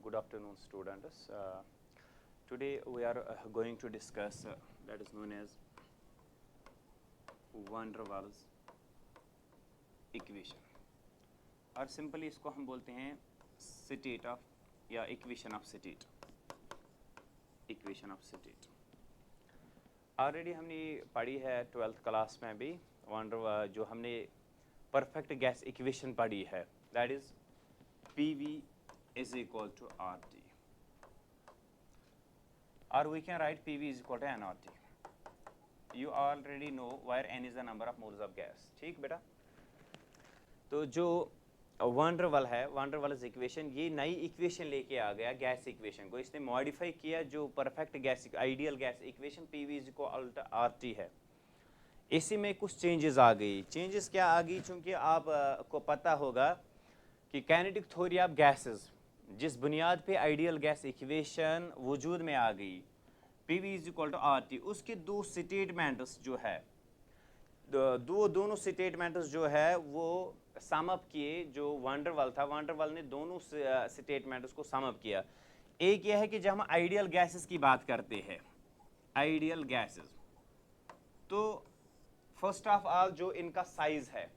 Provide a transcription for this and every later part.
Good afternoon, students. Today we are going to discuss that is known as van der Waals equation, और simply इसको हम बोलते हैं state of या equation of state. Equation of state already हमने पढ़ी है 12th क्लास में भी. जो हमने परफेक्ट गैस इक्वेशन पढ़ी है, that is PV is equal to RT, or we can write PV is equal to nRT. You already know where n is the number of moles of gas. ठीक बेटा. तो जो van der Waals है, van der Waals equation, ये नई equation लेके आ गया gas equation को. इसने मॉडिफाई किया जो perfect gas ideal gas equation PV is equal to RT है. इसी में कुछ चेंजेस आ गई. चेंजेस क्या आ गई? चूँकि आप को पता होगा कि काइनेटिक थ्योरी ऑफ गैसेस जिस बुनियाद पे आइडियल गैस इक्वेशन वजूद में आ गई PV is equal to RT, उसके दो स्टेटमेंट्स जो है, दोनों स्टेटमेंट्स जो है वो सम अप किए. जो van der Waals था, van der Waals ने दोनों स्टेटमेंट्स को सम अप किया. एक यह है कि जब हम आइडियल गैसेस की बात करते हैं, आइडियल गैसेस, तो फर्स्ट ऑफ ऑल जो इनका साइज है,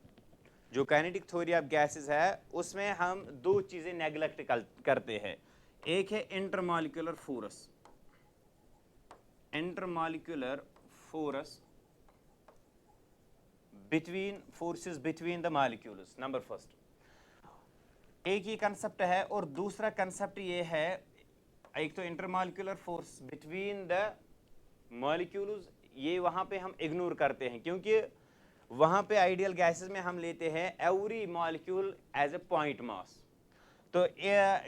जो काइनेटिक थ्योरी ऑफ गैसेस है, उसमें हम दो चीजें नेग्लेक्ट करते हैं. एक है intermolecular force, intermolecular force between forces between the molecules. Number first, एक ही कंसेप्ट है. और दूसरा कंसेप्ट ये है, एक तो intermolecular force between the molecules, ये वहां पे हम इग्नोर करते हैं क्योंकि वहां पे आइडियल गैसेस में हम लेते हैं every molecule as a point mass. तो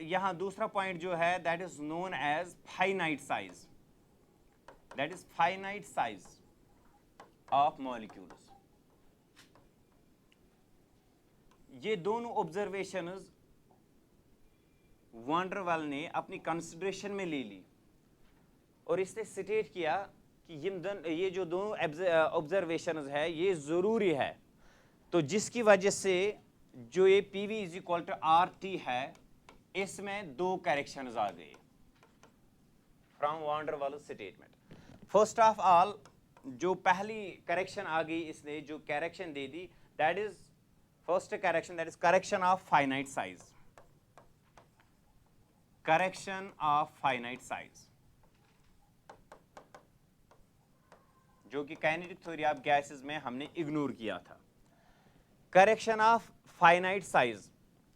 यहां दूसरा पॉइंट जो है that is known as finite size, that is finite size of molecules. ये दोनों ऑब्जर्वेशंस van der Waals ने अपनी कंसिडरेशन में ले ली और इसने स्टेट किया कि ये जो दोनों ऑब्जर्वेशंस है ये ज़रूरी है. तो जिसकी वजह से जो ये PV is equal to RT है, इसमें दो करेक्शंस आ गए from van der Waals statement. First of all जो पहली करेक्शन आ गई, इसने जो करेक्शन दे दी, that is first correction, that is correction of finite size. Correction of finite size जो कि काइनेटिक थ्योरी ऑफ गैसेस में हमने इग्नोर किया था. करेक्शन ऑफ फाइनाइट साइज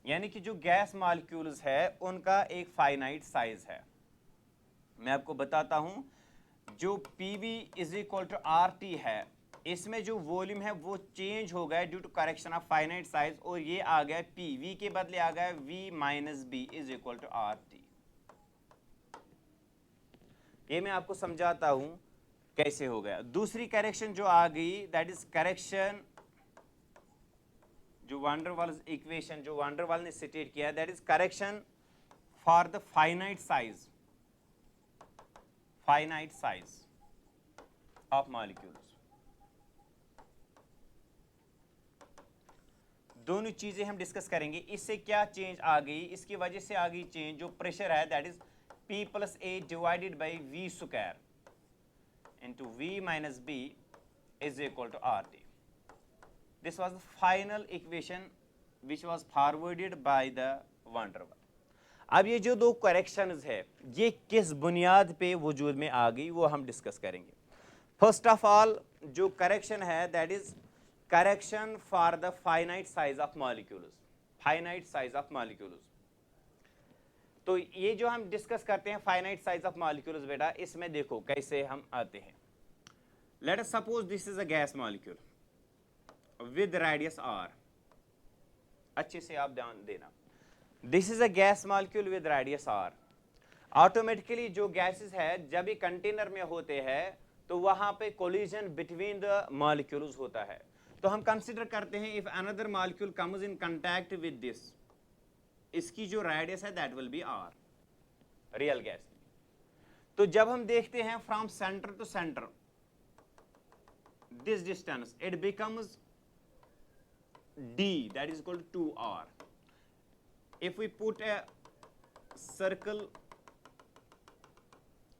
यानी कि जो गैस मॉलिक्यूल्स है उनका एक फाइनाइट साइज है. मैं आपको बताता हूं, जो PV is equal to RT है, इसमें जो वॉल्यूम है वो चेंज हो गया due to correction of finite size, और ये आ गया PV के बदले आ गया V minus B is equal to RT. ये मैं आपको समझाता हूं कैसे हो गया. दूसरी करेक्शन जो आ गई, दैट इज करेक्शन जो van der Waals इक्वेशन जो van der Waals ने स्टेट किया, that is correction for the finite size, finite size of molecules. दोनों चीजें हम डिस्कस करेंगे. इससे क्या चेंज आ गई? इसकी वजह से आ गई चेंज, जो प्रेशर है that is P plus A divided by V square into V minus B is equal to RT. This was the final equation which was forwarded by the van der Waals. अब ये जो दो corrections है ये किस बुनियाद पे वजूद में आ गई वो हम डिस्कस करेंगे. फर्स्ट ऑफ ऑल जो करेक्शन है that is correction for the finite size of molecules, finite size of molecules. तो ये जो हम डिस्कस करते हैं फाइनाइट साइज ऑफ मॉलिक्यूल्स, बेटा इसमें देखो कैसे हम आते हैं. Let us suppose this is a gas molecule with radius R. अच्छे से आप ध्यान देना, this is a gas molecule with radius R. Automatically जो गैसेस है जब ये कंटेनर में होते हैं तो वहां पे कोलिजन बिटवीन द मॉलिक्यूल्स होता है. तो हम कंसीडर करते हैं if another molecule comes in contact with this, इसकी जो रेडियस है that will be R, real gas. तो जब हम देखते हैं from centre to centre this distance, it becomes D, that is equal to 2R. If we put a circle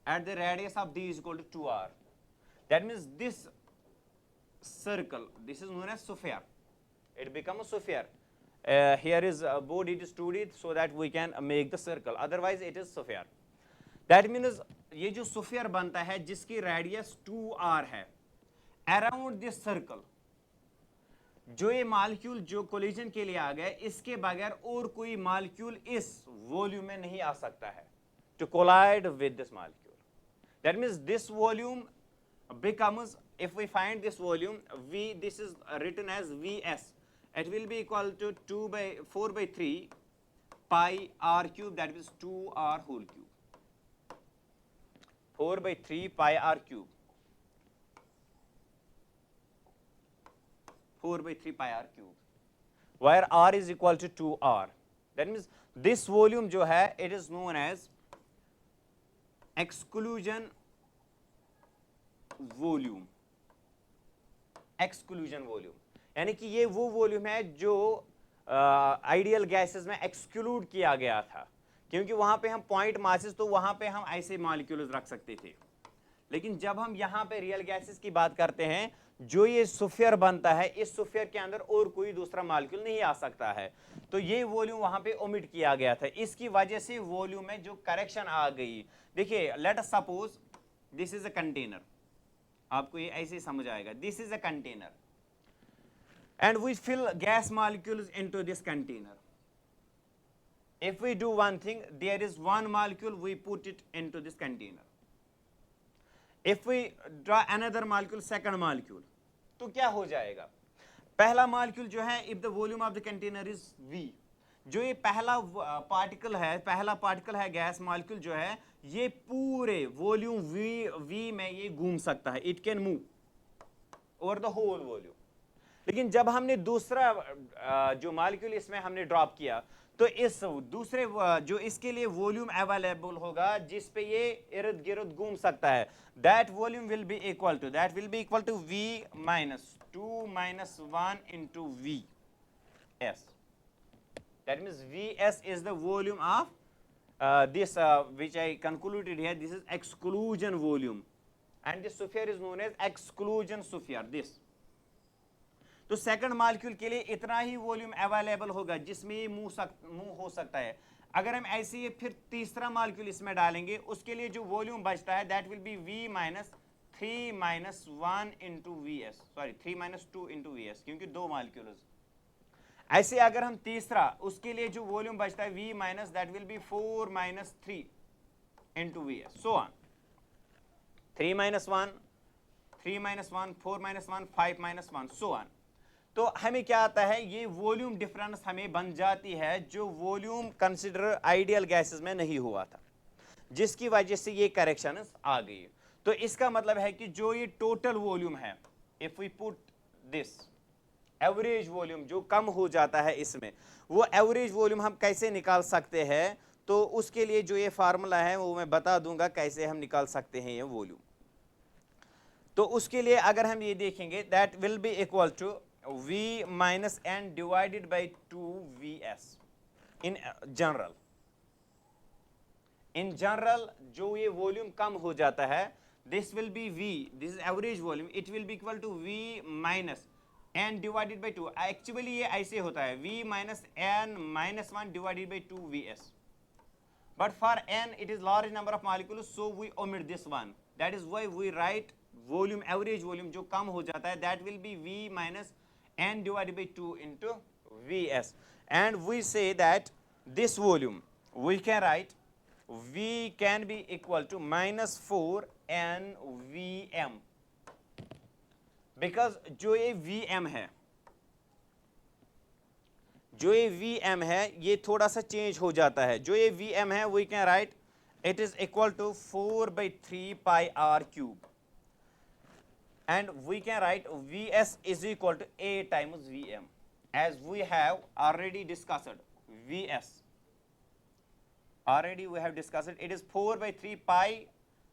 at the radius of d is equal to 2r. That means this circle, this is known as sphere. It becomes a sphere. Here is board, it is 2D, so that we can make the circle. Otherwise, it is sphere. That means ये जो sphere बनता है जिसकी radius 2r है, around this circle, जो ये molecule जो collision के लिए आ गया, इसके बगैर और कोई मॉलिक्यूल इस वॉल्यूम में नहीं आ सकता है to collide with this molecule. That means this volume becomes, if we find this volume, V, this is written as Vs. It will be equal to 4 by 3 pi r cube, that is 2r whole cube. 4 by 3 pi r cube. 4 by 3 pi r cube, where r is equal to 2r. That means this volume जो है, it is known as exclusion volume. Exclusion volume यानी कि ये वो volume है जो ideal gases में exclude किया गया था, क्योंकि वहां पे हम पॉइंट मासेस, तो वहां पे हम ऐसे मॉलिक्यूल्स रख सकते थे. लेकिन जब हम यहाँ पे रियल गैसेस की बात करते हैं, जो ये स्फीयर बनता है, इस स्फीयर के अंदर और कोई दूसरा मॉलिक्यूल नहीं आ सकता है, तो ये वॉल्यूम वहां पे ओमिट किया गया था. इसकी वजह से वॉल्यूम में जो करेक्शन आ गई. देखिए, let us suppose this is a container. आपको ये ऐसे समझ आएगा. This is a container and we fill gas molecules into this container. If we do one thing, there is one molecule, we put it into this container. If we draw another molecule, second molecule, तो क्या हो जाएगा? पहला molecule जो है, if the volume of the container is V, जो ये पहला पार्टिकल है, पहला पार्टिकल है गैस मॉलिक्यूल जो है, ये पूरे वॉल्यूम V में ये घूम सकता है. It can move over the whole volume. लेकिन जब हमने दूसरा जो मॉलिक्यूल इसमें हमने ड्रॉप किया, तो इस दूसरे जो इसके लिए वॉल्यूम अवेलेबल होगा जिस पे ये इर्द गिर्द घूम सकता है, that volume will be equal to V minus 2 minus 1 into V S. That means Vs is the volume of this which I concluded here. This is exclusion volume and this sphere is known as exclusion sphere. This, तो second molecule के लिए इतना ही volume available होगा जिसमें ये move हो सकता है. अगर हम ऐसे ही फिर तीसरा मॉलिक्यूल इसमें डालेंगे, उसके लिए जो वॉल्यूम बचता है, that will B V minus 3 minus 1 into VS, sorry 3 minus 2 into VS, क्योंकि दो मॉलिक्यूल्स. ऐसे अगर हम तीसरा, उसके लिए जो वॉल्यूम बचता है V minus, that will B 4 minus 3 into VS, so on. 3 minus 1, 3 minus 1, 4 minus 1, 5 minus 1, so on. तो हमें क्या आता है, ये वॉल्यूम डिफरेंस हमें बन जाती है जो वॉल्यूम कंसिडर आइडियल गैसेस में नहीं हुआ था, जिसकी वजह से ये करेक्शन आ गई. तो इसका मतलब है कि जो ये टोटल वॉल्यूम है, if we put this average volume जो कम हो जाता है इसमें, वो एवरेज वॉल्यूम हम कैसे निकाल सकते हैं, तो उसके लिए जो ये फार्मूला है वो मैं बता दूंगा कैसे हम निकाल सकते हैं ये वॉल्यूम. तो उसके लिए अगर हम ये देखेंगे, that will be equal to V minus n divided by 2Vs in general. In general, जो ये वॉल्यूम कम हो जाता है, this will be V, this is average volume, it will be equal to V minus n divided by 2. Actually ये ऐसे होता है, V minus n minus 1 divided by 2Vs. But for n it is large number of molecules, so we omit this one. That is why we write volume, average volume जो कम हो जाता है, that will be V minus n divided by 2 into Vs. And we say that this volume we can write V can be equal to minus 4 n Vm, because जो ये Vm है, जो ये Vm है, ये थोड़ा सा चेंज हो जाता है. जो ये Vm है, we can write it is equal to 4 by 3 pi r cube. And we can write Vs is equal to A times Vm, as we have already discussed. Vs already we have discussed it. It is 4 by 3 pi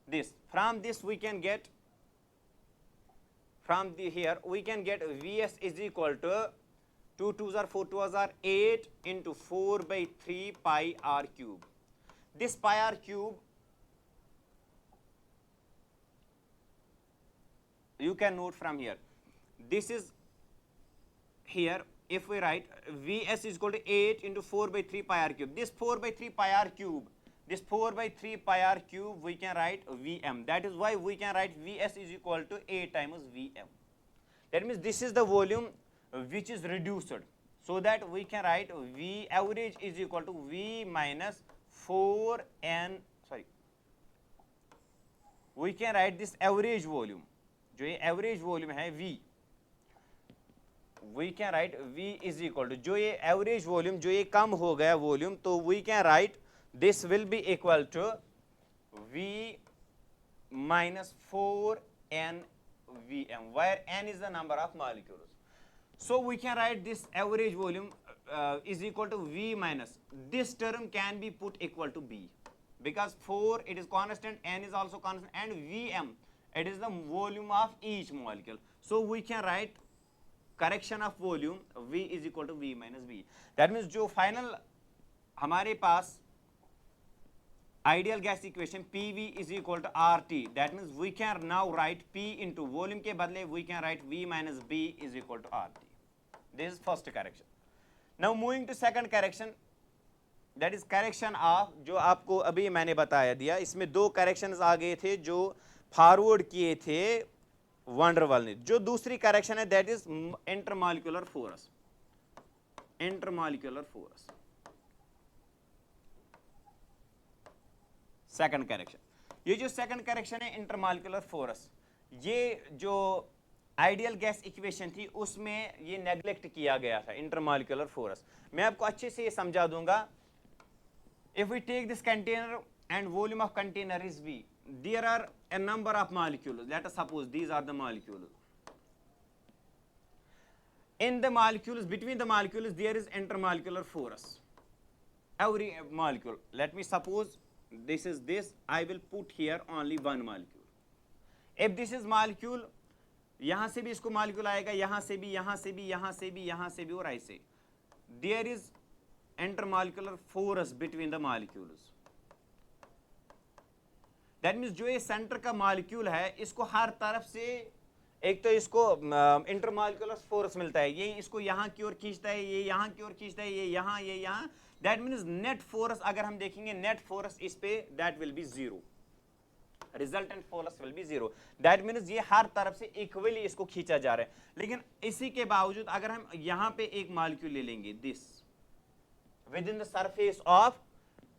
this. From this we can get, from the here we can get Vs is equal to 2 2s are 4 2s are 8 into 4 by 3 pi r cube. this pi r cube, you can note from here, this is here, if we write Vs is equal to 8 into 4 by 3 pi r cube, this 4 by 3 pi r cube, this 4 by 3 pi r cube, we can write Vm. That is why we can write Vs is equal to 8 times Vm. That means this is the volume which is reduced, so that we can write V average is equal to V minus 4n, sorry, we can write this average volume, जो ये average volume है V, we can write V is equal to, जो ये average volume, जो ये कम हो गया volume, तो we can write this will be equal to V minus 4n Vm, where n is the number of molecules. So we can write this average volume is equal to V minus, this term can be put equal to B, because 4 it is constant, n is also constant, and Vm it is the volume of each molecule. So we can write correction of volume V is equal to V minus B. That means जो final हमारे पास ideal gas equation PV is equal to RT, that means we can now write P into volume के बदले we can write V minus B is equal to RT. This is first correction. Now moving to second correction, that is correction of, जो आपको अभी मैंने बताया दिया, इसमें दो corrections आ गए थे जो फॉरवर्ड किए थे वंडरवाल ने. जो दूसरी करेक्शन है that is intermolecular forces, intermolecular forces, second correction. ये जो सेकंड करेक्शन है इंटरमॉलिक्यूलर फोरस, ये जो आइडियल गैस इक्वेशन थी उसमें ये नेग्लेक्ट किया गया था इंटरमॉलिक्यूलर फोरस. मैं आपको अच्छे से ये समझा दूंगा. If we take this container and volume of container is V, there are a number of molecules. Let us suppose these are the molecules. In the molecules, between the molecules, there is intermolecular force. Every molecule. Let me suppose this is this. I will put here only one molecule. If this is molecule, यहाँ से भी इसको molecule आएगा, यहाँ से भी, यहाँ से भी, यहाँ से भी, यहाँ से भी, और ऐसे. There is intermolecular force between the molecules. That means जो ये सेंटर का मॉलिक्यूल है इसको हर तरफ से एक तो इसको इंटरमॉलिक्यूलर फोर्स मिलता है, ये इसको यहाँ की ओर खींचता है, ये यहाँ की ओर खींचता है, ये यहाँ. दैट मीन्स नेट फोर्स अगर हम देखेंगे, नेट फोर्स इस पे that will B zero, resultant force will be zero. That means ये हर तरफ से इक्वली इसको खींचा जा रहा है. लेकिन इसी के बावजूद अगर हम यहाँ पे एक मॉलिक्यूल ले लेंगे this with in the surface of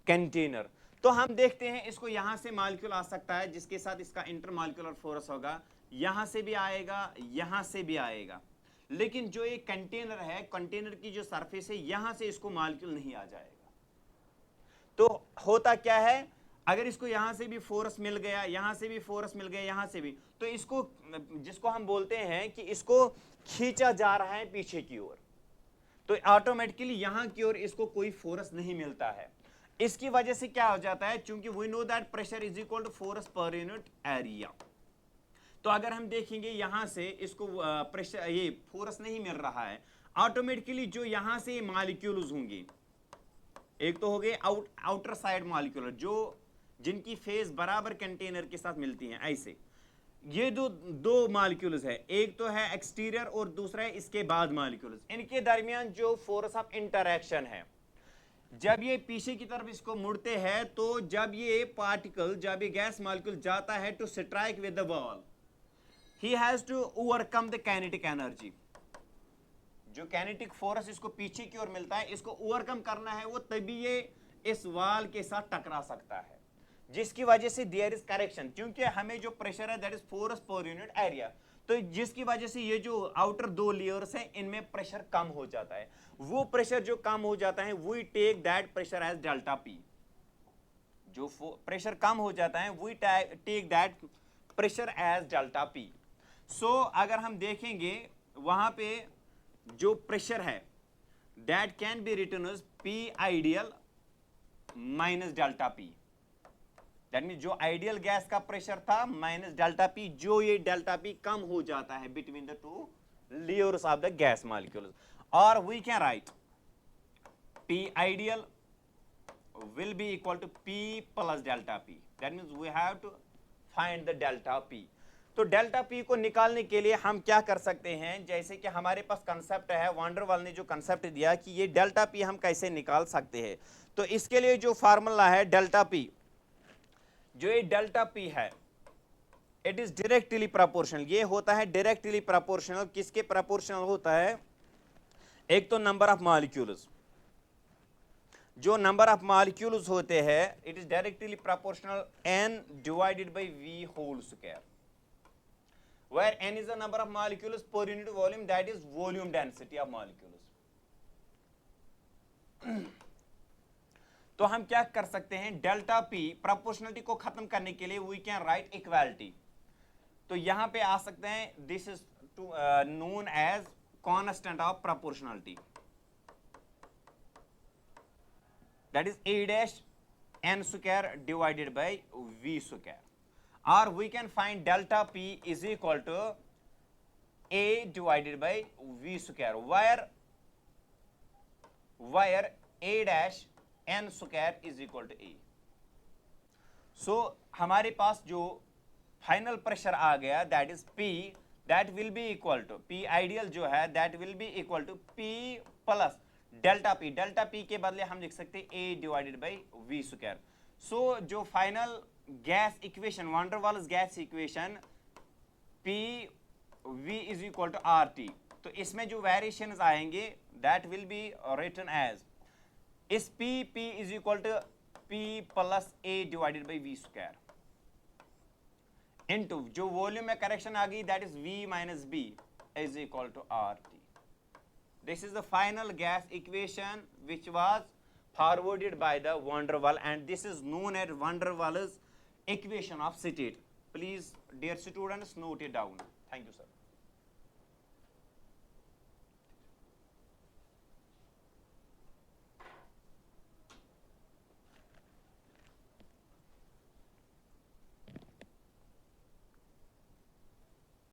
container, तो हम देखते हैं इसको यहां से मॉलिक्यूल आ सकता है जिसके साथ इसका इंटरमॉलिक्यूलर फोर्स होगा, यहां से भी आएगा, यहां से भी आएगा. लेकिन जो ये कंटेनर है, कंटेनर की जो सरफेस है, यहां से इसको मॉलिक्यूल नहीं आ जाएगा. तो होता क्या है, अगर इसको यहां से भी फोर्स मिल गया, यहां से भी फोर्स मिल गया, यहां से भी, तो इसको जिसको हम बोलते हैं कि इसको खींचा जा रहा है पीछे की ओर, तो ऑटोमेटिकली यहां की ओर इसको कोई फोर्स नहीं मिलता है. इसकी वजह से क्या हो जाता है, चूंकि we know that pressure is equal to force per unit area. तो अगर हम देखेंगे यहां से इसको प्रेशर, ये फोर्स नहीं मिल रहा है, ऑटोमेटिकली जो यहां से मॉलिक्यूल्स होंगे, एक तो हो गए आउटर साइड मॉलिक्यूल जो जिनकी फेस बराबर कंटेनर के साथ मिलती हैं, ऐसे ये दो मॉलिक्यूल्स है, एक तो है एक्सटीरियर और दूसरा है इसके बाद मॉलिक्यूल्स. इनके दरमियान जो फोर्स ऑफ इंटरैक्शन है, जब ये पीछे की तरफ इसको मुड़ते हैं, तो जब ये पार्टिकल, जब ये गैस मॉलिक्यूल जाता है to strike with the wall, he has to overcome the kinetic energy. जो काइनेटिक फोर्स इसको पीछे की ओर मिलता है, इसको ओवरकम करना है, वो तभी ये इस वॉल के साथ टकरा सकता है, जिसकी वजह से देयर इज करेक्शन. क्योंकि हमें जो प्रेशर है that is force per unit area, तो जिसकी वजह से ये जो आउटर दो लेयर्स हैं इनमें प्रेशर कम हो जाता है. वो प्रेशर जो कम हो जाता है, we take that pressure as delta P. जो प्रेशर कम हो जाता है, we take that pressure as delta P. So अगर हम देखेंगे वहां पे जो प्रेशर है that can be written as P ideal minus delta P. That mean जो आइडियल गैस का प्रेशर था माइनस डेल्टा पी, जो ये डेल्टा पी कम हो जाता है between the two layers of the gas molecules. और we can write P ideal will be equal to P plus delta P. That means we have to find the delta P. तो delta P को निकालने के लिए हम क्या कर सकते हैं, जैसे कि हमारे पास कंसेप्ट है, वांडरवाल ने जो कंसेप्ट दिया कि ये डेल्टा P हम कैसे निकाल सकते हैं। तो इसके लिए जो फार्मूला है डेल्टा P, जो ये डेल्टा P है, इट इज डायरेक्टली प्रोपोर्शनल। ये होता है डायरेक्टली प्रोपोर्शनल। किसके प्रोपोर्शनल होता है? एक तो नंबर ऑफ मॉलिक्यूल्स, जो नंबर ऑफ मॉलिक्यूल्स होते हैं, it is directly proportional n divided by v whole square, where n is the number of molecules per unit volume, that is volume density of molecules. तो हम क्या कर सकते हैं, delta P proportionality को खत्म करने के लिए वी कैन राइट इक्वालिटी। तो यहां पे आ सकते हैं, this is known as constant of proportionality, that is a dash n square divided by v square, or we can find delta P is equal to a divided by v square, where a dash n square is equal to a. So हमारे पास जो final pressure आ गया, that is P, that will be equal to P ideal जो है, that will be equal to P plus delta P। Delta P के बदले हम लिख सकते हैं A divided by V square. So जो final gas equation, van der Waals gas equation P V is equal to RT, तो इसमें जो वेरिएशंस आएंगे that will be written as इस P is equal to P plus A divided by V square into जो volume में correction आ गई, that is V minus B is equal to RT. This is the final gas equation which was forwarded by the van der Waal, and this is known as van der Waals equation of state. Please, dear students, note it down. Thank you, sir.